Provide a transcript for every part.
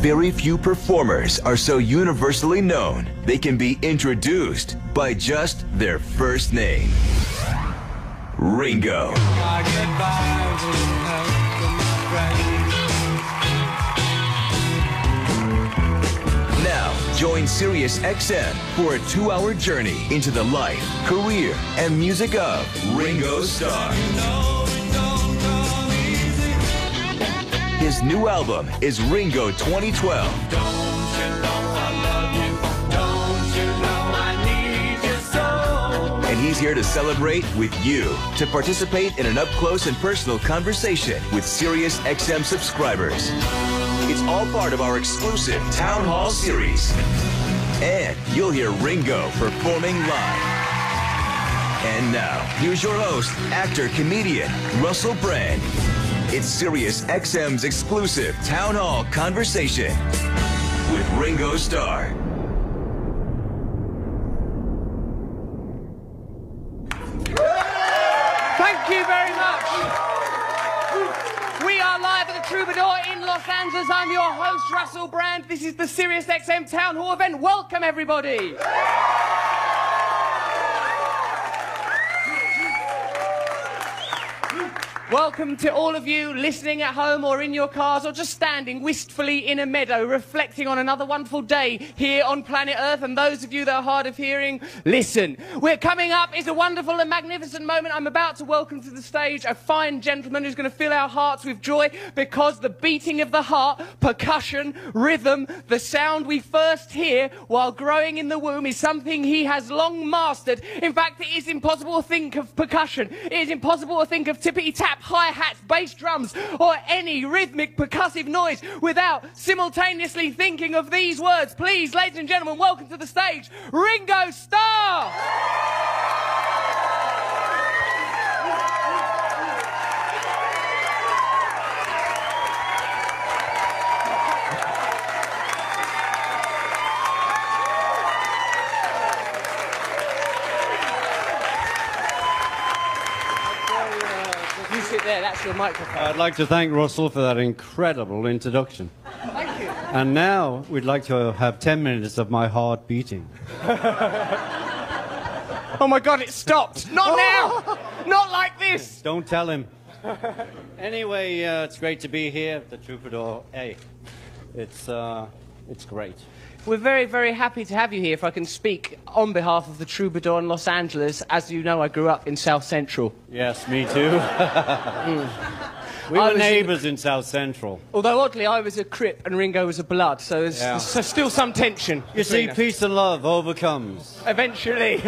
Very few performers are so universally known they can be introduced by just their first name. Ringo. Now, join Sirius XM for a 2-hour journey into the life, career, and music of Ringo Starr. His new album is Ringo 2012. And he's here to celebrate with you, to participate in an up-close and personal conversation with Sirius XM subscribers. It's all part of our exclusive Town Hall series. And you'll hear Ringo performing live. And now, here's your host, actor, comedian, Russell Brand. It's Sirius XM's exclusive Town Hall conversation with Ringo Starr. Thank you very much. We are live at the Troubadour in Los Angeles. I'm your host, Russell Brand. This is the Sirius XM Town Hall event. Welcome, everybody. Welcome to all of you listening at home or in your cars or just standing wistfully in a meadow reflecting on another wonderful day here on planet Earth. And those of you that are hard of hearing, listen. We're coming up. It's a wonderful and magnificent moment. I'm about to welcome to the stage a fine gentleman who's going to fill our hearts with joy because the beating of the heart, percussion, rhythm, the sound we first hear while growing in the womb is something he has long mastered. In fact, it is impossible to think of percussion. It is impossible to think of tippity-tap, hi-hats, bass drums, or any rhythmic percussive noise without simultaneously thinking of these words. Please, ladies and gentlemen, welcome to the stage, Ringo Starr! Sit there, that's your microphone. I'd like to thank Russell for that incredible introduction. Thank you. And now we'd like to have 10 minutes of my heart beating. Oh my God, it stopped. Not now. Not like this. Don't tell him. Anyway, it's great to be here at the Troubadour. Hey, it's great. We're very, very happy to have you here. If I can speak on behalf of the Troubadour in Los Angeles, as you know, I grew up in South Central. Yes, me too. We were neighbours in South Central. Although, oddly, I was a Crip and Ringo was a Blood, so there's still some tension. You see, peace and love overcomes. Eventually.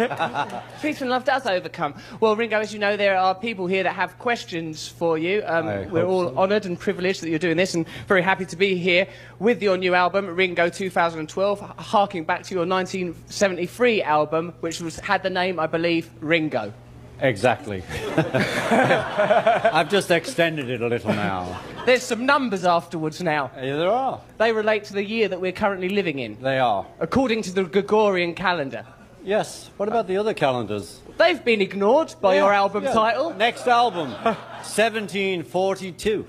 Peace and love does overcome. Well, Ringo, as you know, there are people here that have questions for you. We're all honoured and privileged that you're doing this and very happy to be here with your new album, Ringo 2012, harking back to your 1973 album, which had the name, I believe, Ringo. Exactly. I've just extended it a little now. There's some numbers afterwards now. Yeah, there are. They relate to the year that we're currently living in. They are. According to the Gregorian calendar. Yes. What about the other calendars? They've been ignored by your album title. Next album, 1742.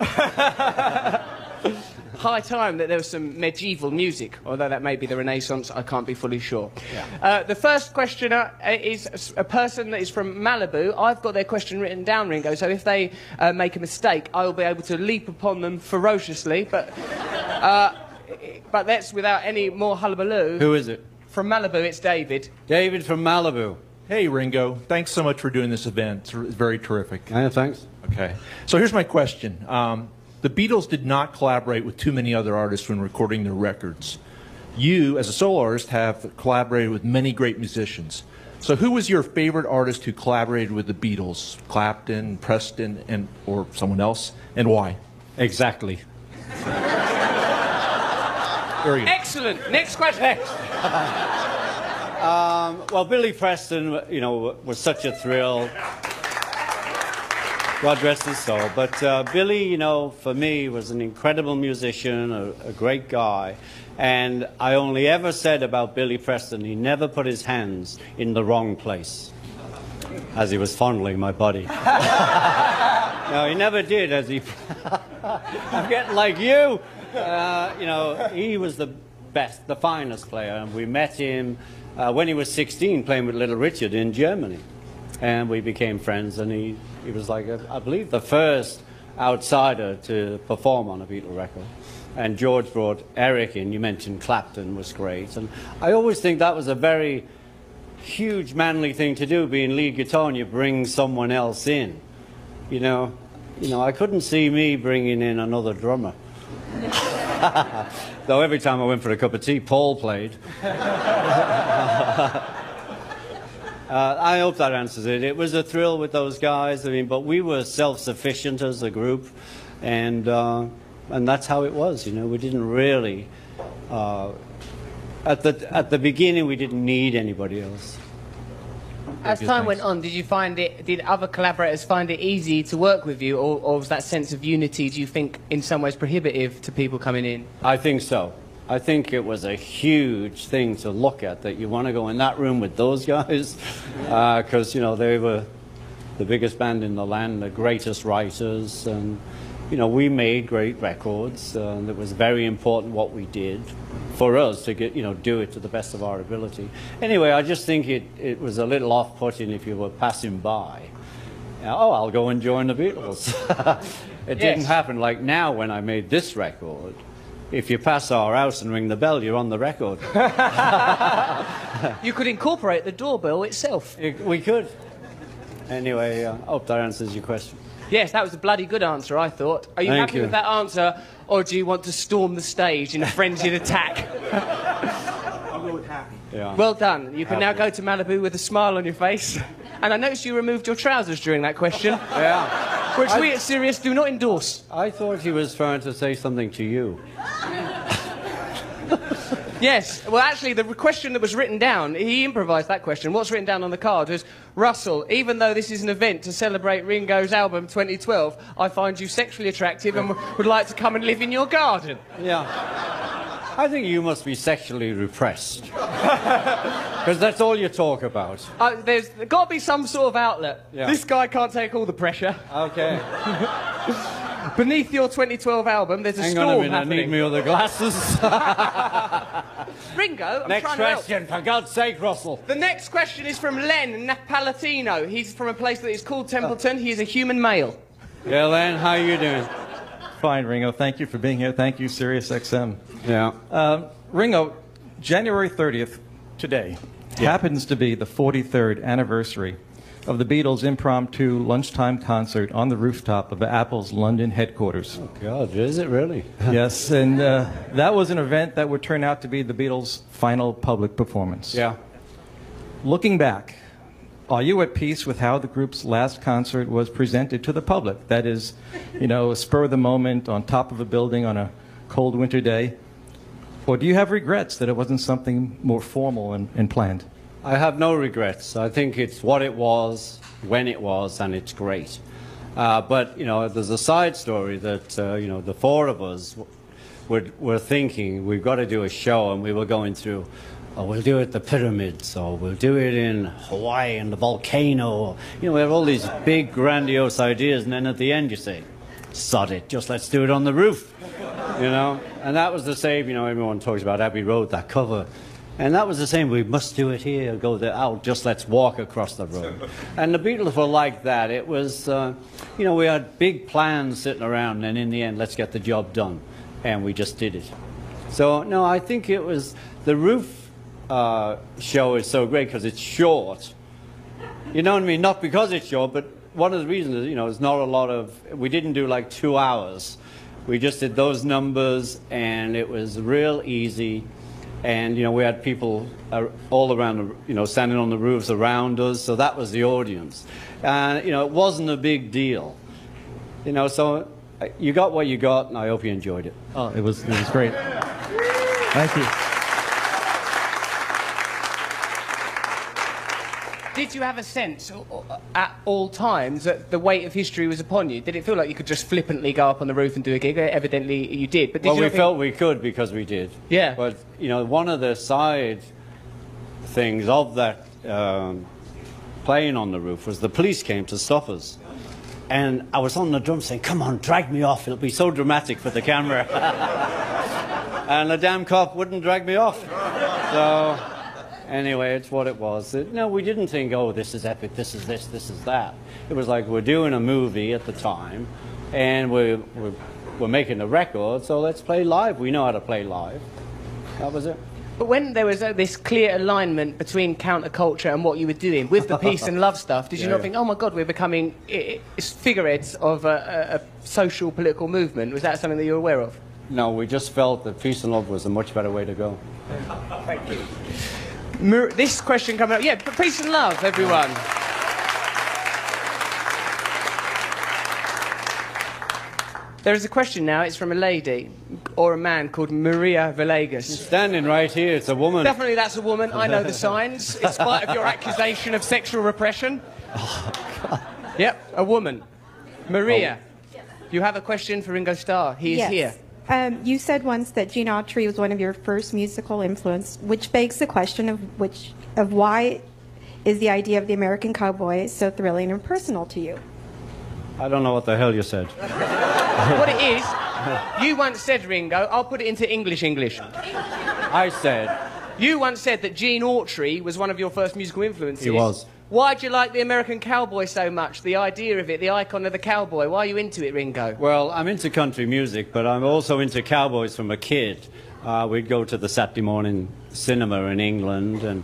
High time that there was some medieval music, although that may be the Renaissance, I can't be fully sure. Yeah. The first questioner is a person that is from Malibu. I've got their question written down, Ringo, so if they make a mistake, I will be able to leap upon them ferociously, but that's without any more hullabaloo. Who is it? From Malibu, it's David. David from Malibu. Hey, Ringo. Thanks so much for doing this event. It's very terrific. Yeah, thanks. Okay. So here's my question. The Beatles did not collaborate with too many other artists when recording their records. You, as a solo artist, have collaborated with many great musicians. So who was your favorite artist who collaborated with the Beatles? Clapton, Preston, or someone else? And why? Exactly. Very good. Excellent. Next question. Well, Billy Preston, you know, was such a thrill. God rest his soul. But Billy, you know, for me, was an incredible musician, a great guy. And I only ever said about Billy Preston, he never put his hands in the wrong place, as he was fondling my body. No, he never did, as he... I'm getting like you. You know, he was the best, the finest player, and we met him when he was 16 playing with Little Richard in Germany. And we became friends, and he was like, I believe, the first outsider to perform on a Beatle record. And George brought Eric in. You mentioned Clapton was great. And I always think that was a very huge manly thing to do, being lead guitar, and you bring someone else in. You know, I couldn't see me bringing in another drummer. Though every time I went for a cup of tea, Paul played. I hope that answers it. It was a thrill with those guys. I mean, but we were self-sufficient as a group, and that's how it was. You know, we didn't really. At the beginning, we didn't need anybody else. As time went on, did other collaborators find it easy to work with you, or was that sense of unity, do you think, in some ways prohibitive to people coming in? I think so. I think it was a huge thing to look at, that you want to go in that room with those guys, because, you know, they were the biggest band in the land, the greatest writers, and, you know, we made great records, and it was very important what we did for us to get, you know, do it to the best of our ability. Anyway, I just think it was a little off-putting if you were passing by. Oh, I'll go and join the Beatles. It didn't happen like now when I made this record. If you pass our house and ring the bell, you're on the record. You could incorporate the doorbell itself. We could. Anyway, I hope that answers your question. Yes, that was a bloody good answer, I thought. Are you happy with that answer, or do you want to storm the stage in a frenzied attack? I'll go with happy. Yeah. Well done. You can now go to Malibu with a smile on your face. And I noticed you removed your trousers during that question. Yeah. Which we at Sirius do not endorse. I thought he was trying to say something to you. Yes. Well, actually, the question that was written down, he improvised that question. What's written down on the card was, Russell, even though this is an event to celebrate Ringo's album 2012, I find you sexually attractive and would like to come and live in your garden. Yeah. I think you must be sexually repressed. Because that's all you talk about. There's got to be some sort of outlet. Yeah. This guy can't take all the pressure. Okay. Beneath your 2012 album, there's a Hang storm on a minute, happening. I need me other glasses. Ringo, I'm Next trying to help. question, for God's sake, Russell. The next question is from Len Napolitano. He's from a place that is called Templeton. He is a human male. Yeah, Len, how you doing? Fine, Ringo. Thank you for being here. Thank you, Sirius XM. Yeah. Ringo, January 30th, today, happens to be the 43rd anniversary of the Beatles' impromptu lunchtime concert on the rooftop of Apple's London headquarters. Oh, God, is it really? Yes, and that was an event that would turn out to be the Beatles' final public performance. Yeah. Looking back, are you at peace with how the group's last concert was presented to the public? That is, you know, a spur of the moment on top of a building on a cold winter day? Or do you have regrets that it wasn't something more formal and planned? I have no regrets. I think it's what it was, when it was, and it's great. But, you know, there's a side story that, you know, the four of us were thinking we've got to do a show, and we were going through, oh, we'll do it at the pyramids, or we'll do it in Hawaii and the volcano. You know, we have all these big, grandiose ideas, and then at the end you say, sod it, just let's do it on the roof, you know? And that was the same, you know, everyone talks about Abbey Road, that cover. And that was the same, we must do it here, go there, out, just let's walk across the road. And the Beatles were like that. It was, you know, we had big plans sitting around, and in the end, let's get the job done. And we just did it. So, no, I think it was, the roof show is so great because it's short. You know what I mean? Not because it's short, but one of the reasons is, you know, there's not a lot of, we didn't do like 2 hours. We just did those numbers, and it was real easy. And, you know, we had people all around, you know, standing on the roofs around us, so that was the audience. And, you know, it wasn't a big deal. You know, so you got what you got, and I hope you enjoyed it. Oh, it was great. Thank you. Did you have a sense at all times that the weight of history was upon you? Did it feel like you could just flippantly go up on the roof and do a gig? Evidently you did. But did Well, we felt we could because we did. Yeah. But, you know, one of the side things of that playing on the roof was the police came to stop us. And I was on the drum saying, come on, drag me off. It'll be so dramatic for the camera. And the damn cop wouldn't drag me off. So, anyway, it's what it was. No, we didn't think, oh, this is epic, this is this is that. It was like, we're doing a movie at the time, and we're making a record, so let's play live. We know how to play live. That was it. But when there was this clear alignment between counterculture and what you were doing with the peace and love stuff, did you not think, oh my God, we're becoming figureheads of a social political movement? Was that something that you were aware of? No, we just felt that peace and love was a much better way to go. Thank you. This question coming up, yeah, peace and love, everyone. There is a question now, it's from a lady, or a man, called Maria Villegas. She's standing right here, it's a woman. Definitely that's a woman, I know the signs, in spite of your accusation of sexual repression. Oh, God. Yep, a woman. Maria, you have a question for Ringo Starr. He is here. You said once that Gene Autry was one of your first musical influence, which begs the question of why is the idea of the American cowboy so thrilling and personal to you? I don't know what the hell you said. What it is, you once said, Ringo, I'll put it into English. I said... You once said that Gene Autry was one of your first musical influences. He was. Why do you like the American cowboy so much? The idea of it, the icon of the cowboy. Why are you into it, Ringo? Well, I'm into country music, but I'm also into cowboys from a kid. We'd go to the Saturday morning cinema in England, and,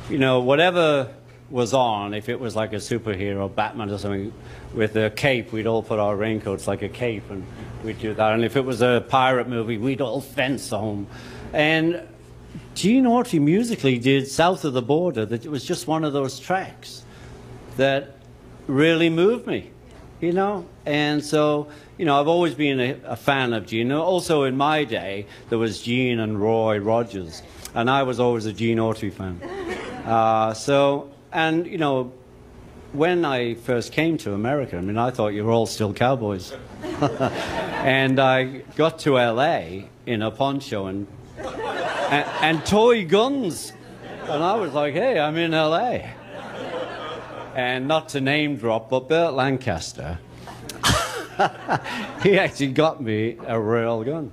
you know, whatever was on, if it was like a superhero, Batman or something, with a cape, we'd all put our raincoats like a cape, and we'd do that. And if it was a pirate movie, we'd all fence home. And Gene Autry musically did South of the Border, that it was just one of those tracks that really moved me, you know. And so, you know, I've always been a fan of Gene. Also in my day, there was Gene and Roy Rogers, and I was always a Gene Autry fan. And, you know, when I first came to America, I mean, I thought you were all still cowboys. And I got to L.A. in a poncho and toy guns. And I was like, hey, I'm in L.A. And not to name drop, but Burt Lancaster, he actually got me a real gun.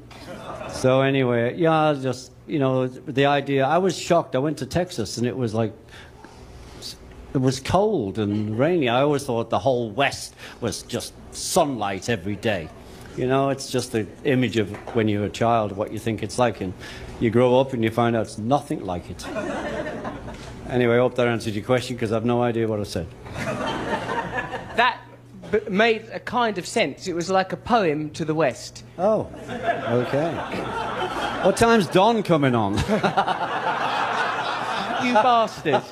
So anyway, yeah, just, you know, the idea, I was shocked. I went to Texas and it was like, it was cold and rainy. I always thought the whole West was just sunlight every day. You know, it's just the image of when you're a child, what you think it's like. And you grow up and you find out it's nothing like it. Anyway, I hope that answered your question, because I have no idea what I said. That made a kind of sense. It was like a poem to the West. Oh, okay. What time's Don coming on? You bastard.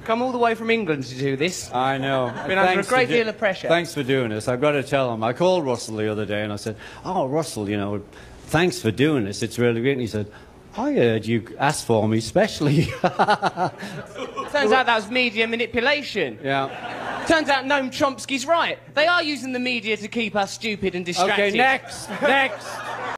Come all the way from England to do this. I know. Been under a great deal of pressure. Thanks for doing this. I've got to tell him. I called Russell the other day and I said, oh, Russell, you know, thanks for doing this. It's really great. And he said, I heard you asked for me specially. Turns out that was media manipulation. Yeah. Turns out Noam Chomsky's right. They are using the media to keep us stupid and distracted. Okay, next.